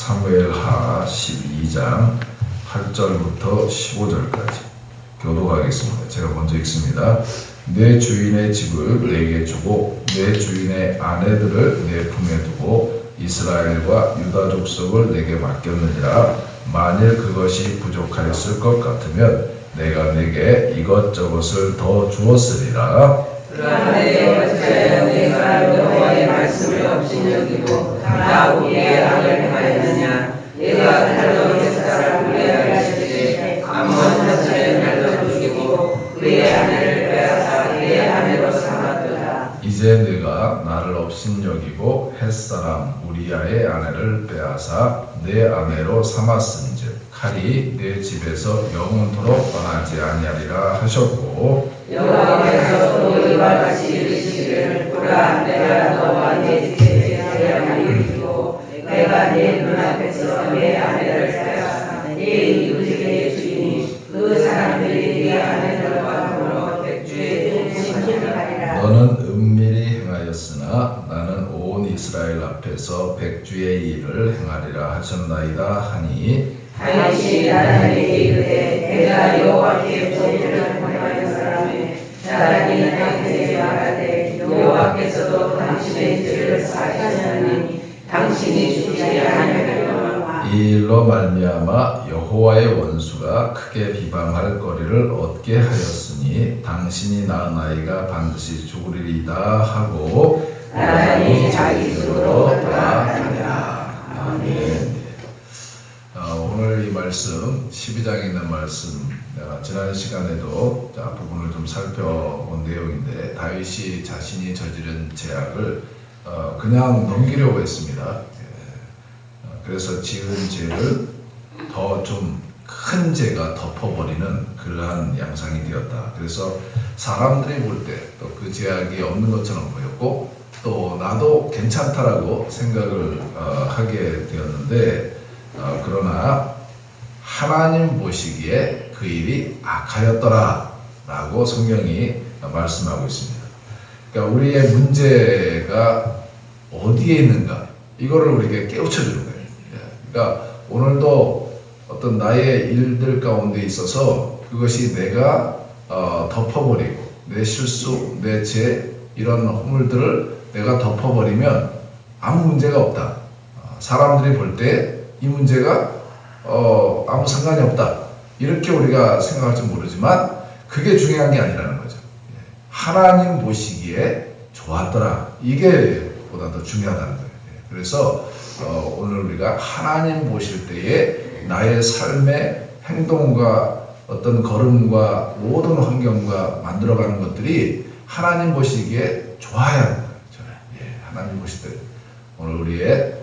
사무엘하 12장 8절부터 15절까지 교독하겠습니다. 제가 먼저 읽습니다. 내 주인의 집을 내게 주고 내 주인의 아내들을 내 품에 두고 이스라엘과 유다 족속을 내게 맡겼느니라. 만일 그것이 부족하였을 것 같으면 내가 내게 이것저것을 더 주었으리라. 그런데 어찌하여 내가 여호와의 말씀을 업신여기고 다 우리의 악을 행하였느냐. 내가 달러 햇사람 우리아를 시되 암몬 자손을 날려 죽이고 그의 아내를 빼앗아 그의 아내로 삼았도다. 이제 내가 나를 업신여기고 햇사람 우리아의 아내를 빼앗아 내 아내로 삼았은즉 칼이 내 집에서 영원토록 떠나지 아니하리라 하셨고, 여호와께서 또 이와 같이 이르시기를 보라 내가 너와 내 집에 재앙을 일으키고 내가 내 눈앞에서 내 아내를 빼앗아 내 이웃의 주인이 그 사람들이 네 아내들과 더불어 백주의 중심을 하리라. 너는 은밀히 행하였으나 나는 온 이스라엘 앞에서 백주의 일을 행하리라 하셨나이다 하니, 다윗이 나단에게 이르되 내가 여호와께 죄를 범하여 사람의 나단이 나에게 말하되 여호와께서도 당신의 죄를 사하셨나니 당신이 죽지 아니하리로마. 이 일로 말미암아 여호와의 원수가 크게 비방할 거리를 얻게 하였으니 당신이 낳은 아이가 반드시 죽으리이다 하고 나단이 자기 집으로 돌아가니라. 아멘. 오늘 이 말씀 12장에 있는 말씀, 지난 시간에도 부분을 좀 살펴본 내용인데, 다윗이 자신이 저지른 죄악을 그냥 넘기려고 했습니다. 그래서 지은 죄를 더 좀 큰 죄가 덮어버리는 그러한 양상이 되었다. 그래서 사람들이 볼 때 또 그 죄악이 없는 것처럼 보였고, 또 나도 괜찮다라고 생각을 하게 되었는데, 그러나 하나님 보시기에 그 일이 악하였더라 라고 성경이 말씀하고 있습니다. 그러니까 우리의 문제가 어디에 있는가, 이거를 우리에게 깨우쳐주는 거예요. 그러니까 오늘도 어떤 나의 일들 가운데 있어서 그것이 내가 덮어버리고 내 실수, 내 죄, 이런 허물들을 내가 덮어버리면 아무 문제가 없다. 사람들이 볼 때 이 문제가 아무 상관이 없다, 이렇게 우리가 생각할지 모르지만 그게 중요한 게 아니라는 거죠. 하나님 보시기에 좋았더라, 이게 보다 더 중요하다는 거예요. 그래서 오늘 우리가 하나님 보실 때에 나의 삶의 행동과 어떤 걸음과 모든 환경과 만들어가는 것들이 하나님 보시기에 좋아야 하는 거예요. 하나님 보실 때 오늘 우리의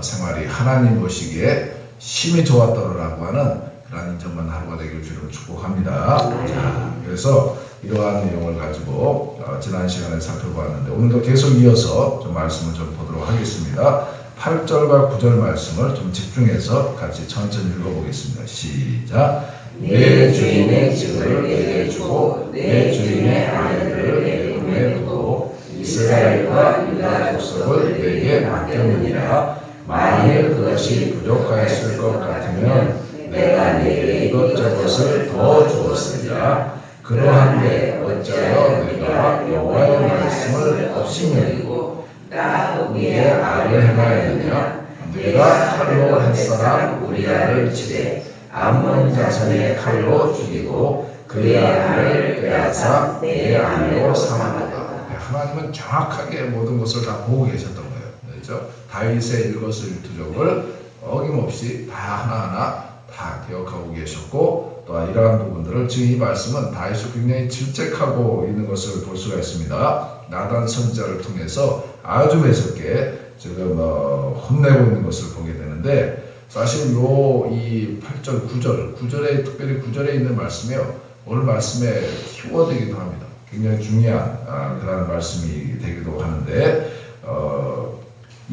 생활이 하나님 보시기에 심히 좋았더라라고 하는 그러한 인정받는 하루가 되길 주로 축복합니다. 자, 그래서 이러한 내용을 가지고 지난 시간에 살펴보았는데, 오늘도 계속 이어서 좀 말씀을 좀 보도록 하겠습니다. 8절과 9절 말씀을 좀 집중해서 같이 천천히 읽어보겠습니다. 시작. 내 주인의 집을 내게 주고 내 주인의 아내들을 내 품에 두고 이스라엘과 유다 족속을 내게 맡겼느니라. 만일 그것이 부족하였을 것 같으면 내가 내게 이것저것을 더 주었으리라. 그러한데 어찌하여 내가 여호와의 말씀을 업신여기고 나 우리의 악을 행하였느냐. 내가 칼로 햇사람 우리아를 치되 암몬 자손의 칼로 죽이고 그의 아내를 빼앗아 내 아내로 삼았도다. 하나님은 정확하게 모든 것을 다 보고 계셨던 거예요. 그렇죠? 다윗의 일거수일투족을 어김없이 다 하나하나 다 기억하고 계셨고, 또 이러한 부분들을, 지금 이 말씀은 다윗이 굉장히 질책하고 있는 것을 볼 수가 있습니다. 나단 선지자를 통해서 아주 매섭게 지금 혼내고 있는 것을 보게 되는데, 사실 이 8절, 9절에 특별히 9절에 있는 말씀이요, 오늘 말씀의 키워드이기도 합니다. 굉장히 중요한 그런 말씀이 되기도 하는데,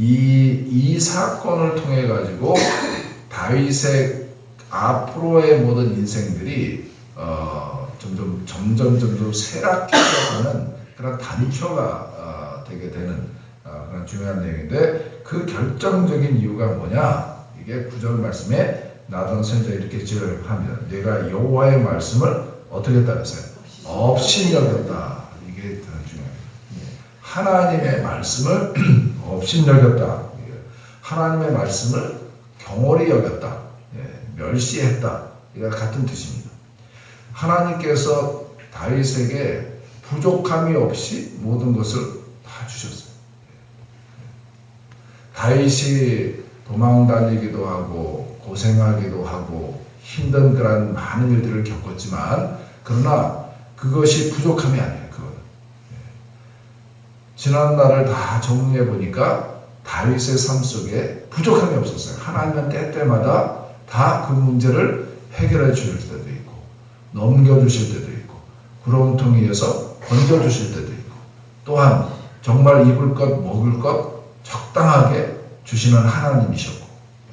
이 사건을 통해 가지고 다윗의 앞으로의 모든 인생들이 점점 쇠락해가는 그런 단초가 되게 되는 그런 중요한 내용인데, 그 결정적인 이유가 뭐냐? 이게 9절 말씀에 나단 선지자 이렇게 지적합니다. 내가 여호와의 말씀을 어떻게 했다 그랬어요? 없이 여겼다. 이게 중요해요. 하나님의 말씀을 없이 여겼다. 하나님의 말씀을 경홀히 여겼다. 멸시했다. 이거 같은 뜻입니다. 하나님께서 다윗에게 부족함이 없이 모든 것을 다 주셨어요. 다윗이 도망 다니기도 하고 고생하기도 하고 힘든 그런 많은 일들을 겪었지만 그러나 그것이 부족함이 아니에요. 그건. 지난 날을 다 정리해 보니까 다윗의 삶 속에 부족함이 없었어요. 하나님은 때때마다 다 그 문제를 해결해 주실 때도 있고 넘겨주실 때도 있고 구렁텅이에서 건져주실 때도 있고 또한 정말 입을 것 먹을 것 적당하게 주시는 하나님이셨고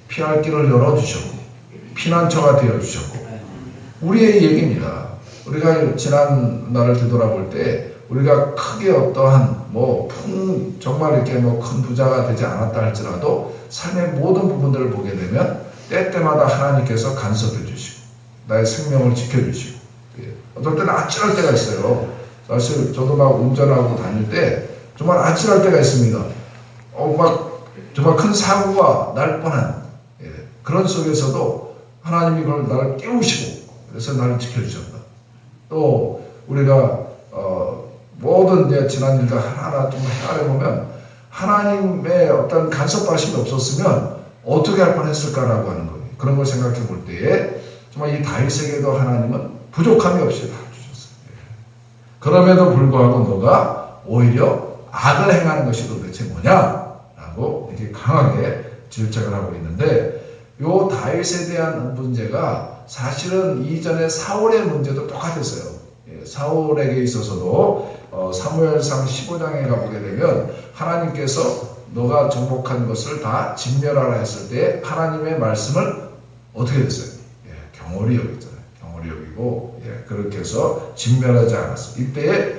피할 길을 열어주셨고 피난처가 되어주셨고 우리의 얘기입니다. 우리가 지난 날을 되돌아볼 때 우리가 크게 어떠한 정말 이렇게 큰 부자가 되지 않았다 할지라도 삶의 모든 부분들을 보게 되면 때때마다 하나님께서 간섭해 주시고 나의 생명을 지켜주시고 어떨 때는 아찔할 때가 있어요. 사실 저도 막 운전하고 다닐 때 정말 아찔할 때가 있습니다. 정말 큰 사고가 날 뻔한 그런 속에서도 하나님이 그걸 나를 깨우시고 그래서 나를 지켜주셨다. 또 우리가 모든 이제 지난 일과 하나하나 좀 헤아려보면 하나님의 어떤 간섭하심이 없었으면 어떻게 할 뻔했을까라고 하는 거예요. 그런 걸 생각해 볼 때에 정말 이 다윗에게도 하나님은 부족함이 없이 다 주셨어요. 그럼에도 불구하고 너가 오히려 악을 행하는 것이 도대체 뭐냐라고 이렇게 강하게 질책을 하고 있는데 요 다윗에 대한 문제가 사실은 이전에 사울의 문제도 똑같았어요. 사울에게 있어서도 사무엘상 15장에 가보게 되면 하나님께서 너가 정복한 것을 다 진멸하라 했을 때 하나님의 말씀을 어떻게 됐어요? 경홀히 여겼잖아요. 경홀히 여기고 그렇게 해서 진멸하지 않았어요. 이때에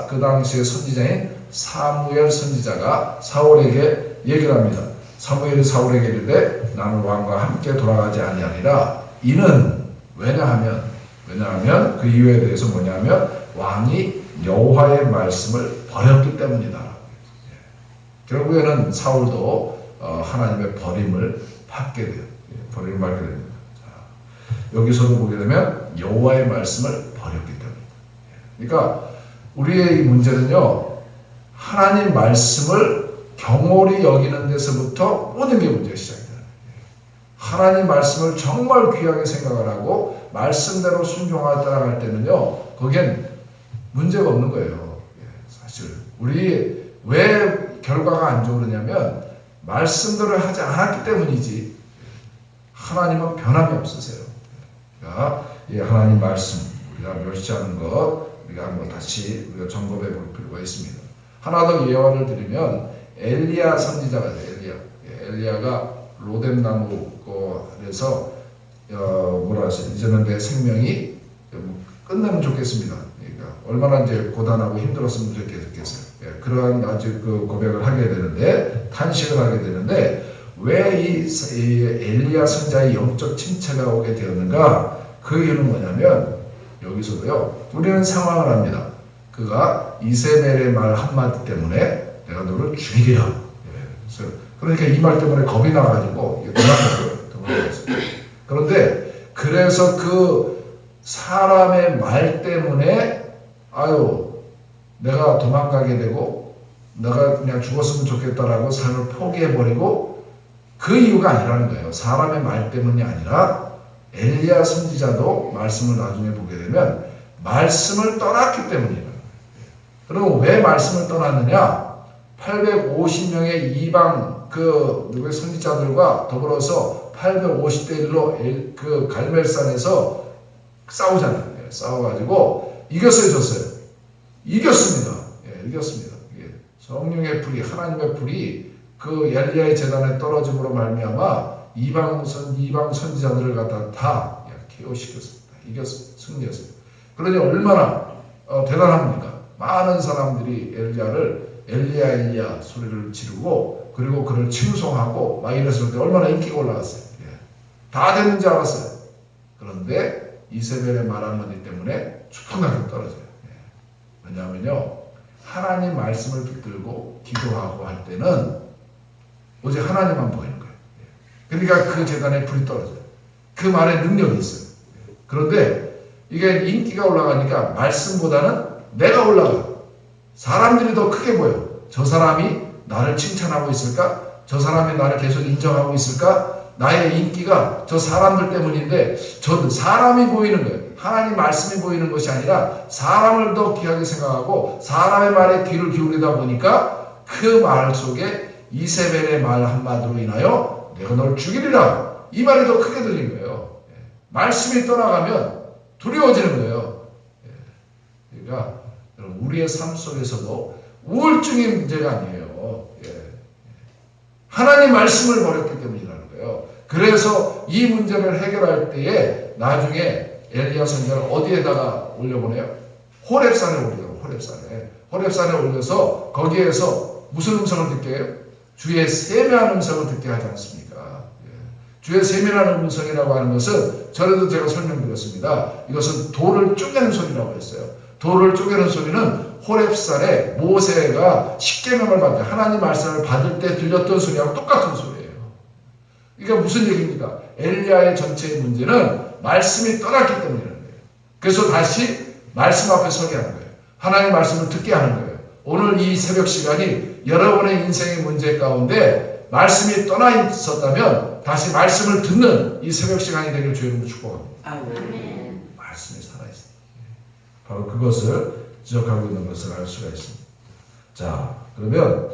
그 당시의 선지자인 사무엘 선지자가 사울에게 얘기를 합니다. 사무엘이 사울에게 이르되 나는 왕과 함께 돌아가지 아니하리라. 이는 왜냐하면 그 이유에 대해서 뭐냐면 왕이 여호와의 말씀을 버렸기 때문이다. 결국에는 사울도 하나님의 버림을 받게 돼요. 버림을 받게 됩니다. 여기서도 보게 되면 여호와의 말씀을 버렸기 때문이다. 그러니까 우리의 이 문제는요. 하나님 말씀을 경홀히 여기는 데서부터 모든 게 문제가 시작돼요. 하나님 말씀을 정말 귀하게 생각을 하고 말씀대로 순종하여 따라갈 때는요. 거기엔 문제가 없는 거예요. 사실 우리 왜 결과가 안 좋으냐면 말씀대로 하지 않았기 때문이지 하나님은 변함이 없으세요. 그러니까 이 하나님 말씀 우리가 멸시하는 것 우리가 한번 다시 우리가 점검해 볼 필요가 있습니다. 하나 더 예화를 드리면 엘리야 선지자가 돼요. 엘리야가 로뎀나무 아래서 뭐라 하세요? 이제는 내 생명이 끝나면 좋겠습니다. 그러니까 얼마나 이제 고단하고 힘들었으면 좋겠어요. 그러한 아주 그 고백을 하게 되는데 탄식을 하게 되는데 왜 이 엘리야 선자의 영적 침체가 오게 되었는가? 그 이유는 뭐냐면 여기서도요. 우리는 상황을 합니다. 그가 이세벨의 말 한마디 때문에 내가 너를 죽이리라. 그러니까 이 말 때문에 겁이 나가지고 도망갔어요. 그런데 그래서 그 사람의 말 때문에 내가 도망가게 되고 내가 그냥 죽었으면 좋겠다라고 삶을 포기해버리고 그 이유가 아니라는 거예요. 사람의 말 때문이 아니라 엘리야 선지자도 말씀을 나중에 보게 되면 말씀을 떠났기 때문이에요. 그럼 왜 말씀을 떠났느냐? 850명의 이방 누구의 선지자들과 더불어서 850대 1로 그 갈멜산에서 싸우잖아요. 싸워가지고 이겼어요, 졌어요? 이겼습니다. 이겼습니다. 성령의 불이 하나님의 불이 그 엘리야의 제단에 떨어짐으로 말미암아 이방 선지자들을 갖다 다 KO시켰습니다. 이겼어요. 승리했어요. 그러니 얼마나 대단합니까? 많은 사람들이 엘리야 소리를 지르고 그리고 그를 칭송하고 막 이랬을 때 얼마나 인기가 올라갔어요. 다 됐는 줄 알았어요. 그런데 이세벨의 말 한마디 때문에 추풍나게 떨어져요. 왜냐하면요, 하나님 말씀을 붙들고 기도하고 할 때는 오직 하나님만 보이는 거예요. 그러니까 그 재단에 불이 떨어져요. 그 말에 능력이 있어요. 그런데 이게 인기가 올라가니까 말씀보다는 내가 올라가. 사람들이 더 크게 보여. 저 사람이 나를 칭찬하고 있을까? 저 사람이 나를 계속 인정하고 있을까? 나의 인기가 저 사람들 때문인데 저 사람이 보이는 거예요. 하나님 말씀이 보이는 것이 아니라 사람을 더 귀하게 생각하고 사람의 말에 귀를 기울이다 보니까 그 말 속에 이세벨의 말 한마디로 인하여 내가 널 죽이리라. 이 말이 더 크게 들린 거예요. 말씀이 떠나가면 두려워지는 거예요. 그러니까 우리의 삶 속에서도 우울증이 문제가 아니에요. 하나님 말씀을 버렸기 때문이라는 거예요. 그래서 이 문제를 해결할 때에 나중에 엘리야 선지자를 어디에다가 올려보내요? 호렙산에 올리더라고요. 호렙산에 올려서 거기에서 무슨 음성을 듣게 해요? 주의 세미한 음성을 듣게 하지 않습니까? 주의 세미한 음성이라고 하는 것은 전에도 제가 설명드렸습니다. 이것은 돌을 쪼개는 소리라고 했어요. 돌을 쪼개는 소리는 호렙산에 모세가 십계명을 받을 때 하나님 말씀을 받을 때 들렸던 소리하고 똑같은 소리예요. 이게 무슨 얘기입니까? 엘리야의 전체의 문제는 말씀이 떠났기 때문이라는 거예요. 그래서 다시 말씀 앞에 서게 하는 거예요. 하나님의 말씀을 듣게 하는 거예요. 오늘 이 새벽 시간이 여러분의 인생의 문제 가운데 말씀이 떠나 있었다면 다시 말씀을 듣는 이 새벽 시간이 되길 주의 이름으로 축복합니다. 아멘. 말씀이 살아있습니다. 바로 그것을 지적하고 있는 것을 알 수가 있습니다. 자, 그러면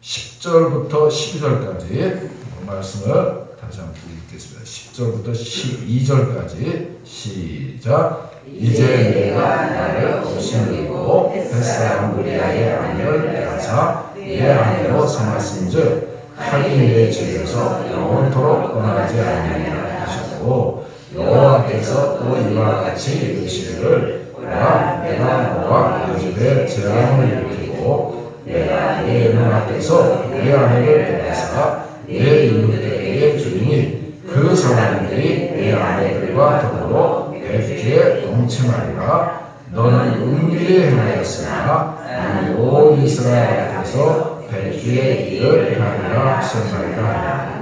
10절부터 12절까지 말씀을 다시 한번 읽겠습니다. 10절부터 12절까지 시작. 이제 내가 나를 없이누리고 햇사람 무리하게 하늘 가사 내 안으로 삼았은즉 칼이 내 집에서 영원토록 떠나지 아니하리라 하시고 여호와께서 또 이와 같이 이르시기를 내가 너와 그 집에 재앙을 일으키고 내가 내 눈앞에서 내 아내를 빼앗아 내 이웃들에게 주리니 그 사람들이 내 아내들과 더불어 백기에 동침하리라. 너는 은밀히 행하였으나 우리 온 이스라엘 앞에서 백기의 일을 행하리라 하셨나이다.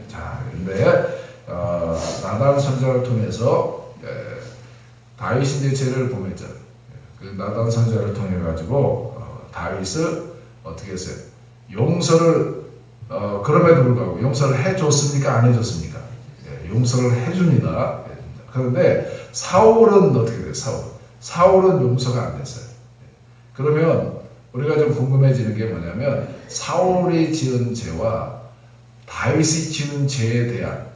자, 그런데 나단 선지자를 통해서 다윗이 이제 죄를 범했죠. 그 나단 선지자를 통해 가지고 다윗을 어떻게 했어요? 용서를 그럼에도 불구하고 용서를 해줬습니까? 안 해줬습니까? 용서를 해줍니다. 그런데 사울은 어떻게 돼요? 사울은 용서가 안 됐어요. 그러면 우리가 좀 궁금해지는 게 뭐냐면 사울이 지은 죄와 다윗이 지은 죄에 대한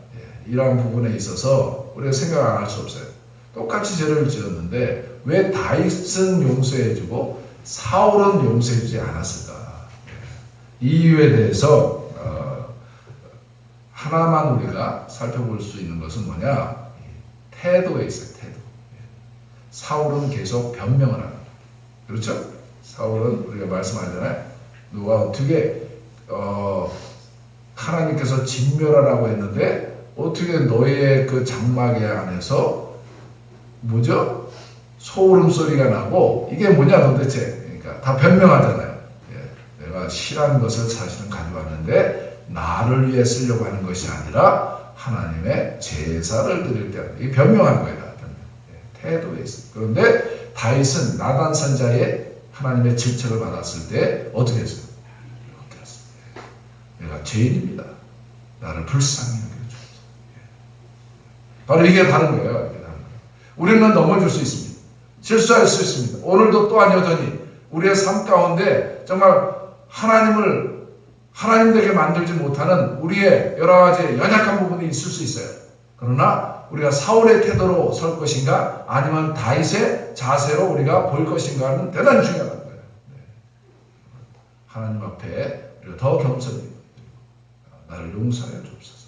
이러한 부분에 있어서 우리가 생각 안 할 수 없어요. 똑같이 죄를 지었는데 왜 다윗은 용서해주고 사울은 용서해주지 않았을까? 이 이유에 대해서 하나만 우리가 살펴볼 수 있는 것은 뭐냐? 태도에 있어요. 태도. 사울은 계속 변명을 합니다. 그렇죠? 사울은 우리가 말씀하잖아요. 누가 어떻게 하나님께서 진멸하라고 했는데 어떻게 너의 그 장막에 안에서 뭐죠? 소울음 소리가 나고 이게 뭐냐 도대체. 그러니까 다 변명하잖아요. 내가 실한 것을 사실은 가져왔는데 나를 위해 쓰려고 하는 것이 아니라 하나님의 제사를 드릴 때 이게 변명하는 거예요. 태도에 있어요. 그런데 다윗은 나단 선지자의 하나님의 질책을 받았을 때 어떻게 했어요? 이렇게 했어요. 내가 죄인입니다. 나를 불쌍히 여겨주소서. 바로 이게 다른 거예요. 우리는 넘어질 수 있습니다. 실수할 수 있습니다. 오늘도 또한 여전히 우리의 삶 가운데 정말 하나님 되게 만들지 못하는 우리의 여러 가지 연약한 부분이 있을 수 있어요. 그러나 우리가 사울의 태도로 설 것인가 아니면 다윗의 자세로 우리가 볼 것인가는 대단히 중요한 거예요. 하나님 앞에 우리가 더 겸손히 나를 용서해 주옵소서.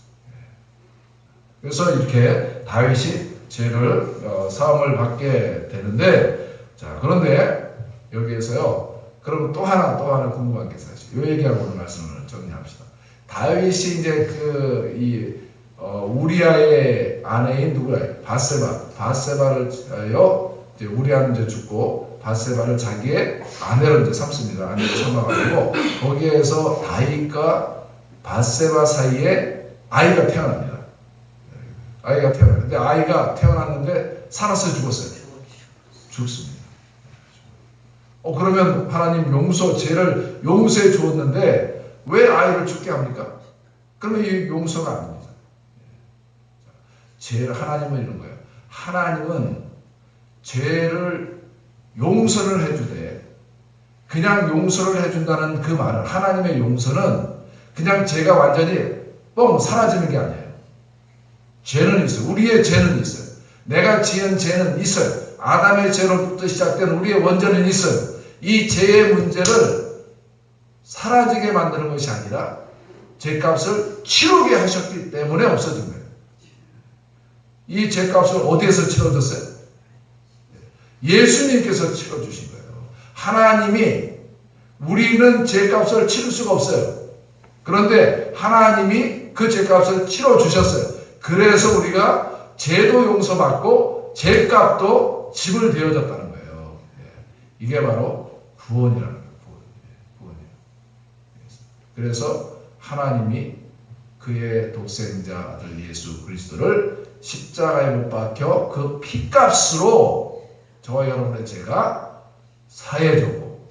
그래서 이렇게 다윗이 죄를 사함을 받게 되는데 자 그런데 여기에서요 그럼 또 하나 궁금한 게 있어요. 이 얘기하고 오늘 말씀을 정리합시다. 다윗이 이제 우리아의 아내인 누구야? 바세바를 이제 우리아는 이제 죽고 바세바를 자기의 아내로 이제 삼습니다. 아내로 삼아가지고 거기에서 다윗과 바세바 사이에 아이가 태어납니다. 아이가 태어났는데 아이가 태어났는데 살았어요, 죽었어요? 죽습니다. 그러면 하나님 죄를 용서해 주었는데 왜 아이를 죽게 합니까? 그러면 이 용서가 아닙니다. 하나님은 이런 거예요. 하나님은 죄를 용서를 해주되 그냥 용서를 해준다는 그 말은 하나님의 용서는 그냥 죄가 완전히 사라지는 게 아니에요. 죄는 있어요. 우리의 죄는 있어요. 내가 지은 죄는 있어요. 아담의 죄로부터 시작된 우리의 원죄는 있어요. 이 죄의 문제를 사라지게 만드는 것이 아니라 죄값을 치르게 하셨기 때문에 없어진 거예요. 이 죄값을 어디에서 치러졌어요? 예수님께서 치러주신 거예요. 하나님이 우리는 죄값을 치를 수가 없어요. 그런데 하나님이 그 죄값을 치러주셨어요. 그래서 우리가 죄도 용서받고 죄값도 지불되어졌다는 거예요. 이게 바로 구원이라는 거예요. 구원이에요. 그래서 하나님이 그의 독생자 아들 예수 그리스도를 십자가에 못 박혀 그 피값으로 저와 여러분의 죄가 사해졌고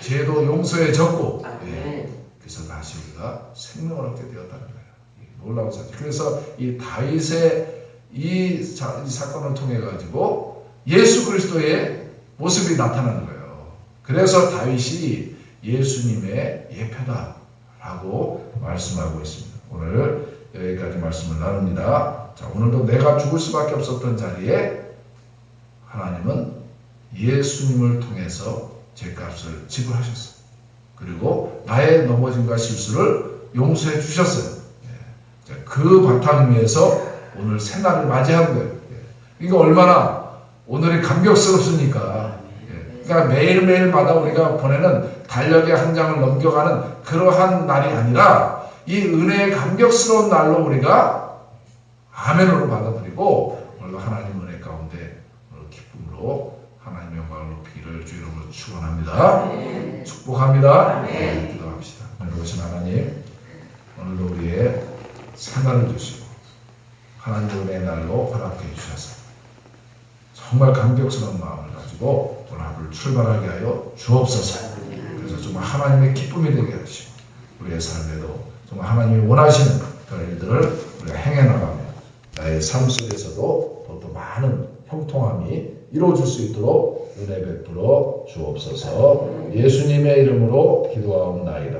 죄도 용서해졌고 그래서 다시 우리가 생명을 얻게 되었다는 거예요. 놀라운 사실. 그래서 이 다윗의 이 사건을 통해 가지고 예수 그리스도의 모습이 나타나는 거예요. 그래서 다윗이 예수님의 예표다라고 말씀하고 있습니다. 오늘 여기까지 말씀을 나눕니다. 자, 오늘도 내가 죽을 수밖에 없었던 자리에 하나님은 예수님을 통해서 죄값을 지불하셨어요. 그리고 나의 넘어짐과 실수를 용서해 주셨어요. 그 바탕 위에서 오늘 새날을 맞이하는 거예요. 이거 얼마나 오늘이 감격스럽습니까? 그러니까 매일매일마다 우리가 보내는 달력의 한 장을 넘겨가는 그러한 날이 아니라 이 은혜의 감격스러운 날로 우리가 아멘으로 받아들이고 오늘도 하나님 은혜 가운데 오늘 기쁨으로 하나님의 영광을 높이기를 주 이름으로 축원합니다. 축복합니다. 기도합시다. 오신 하나님, 오늘도 우리의 생활을 주시고 하나님의 은혜의 날로 허락해 주셔서 정말 감격스러운 마음을 가지고 오늘 하루를 출발하게 하여 주옵소서. 그래서 정말 하나님의 기쁨이 되게 하시고 우리의 삶에도 정말 하나님이 원하시는 그런 일들을 우리가 행해 나가며 나의 삶 속에서도 더 많은 형통함이 이루어질 수 있도록 은혜 베풀어 주옵소서. 예수님의 이름으로 기도하옵나이다.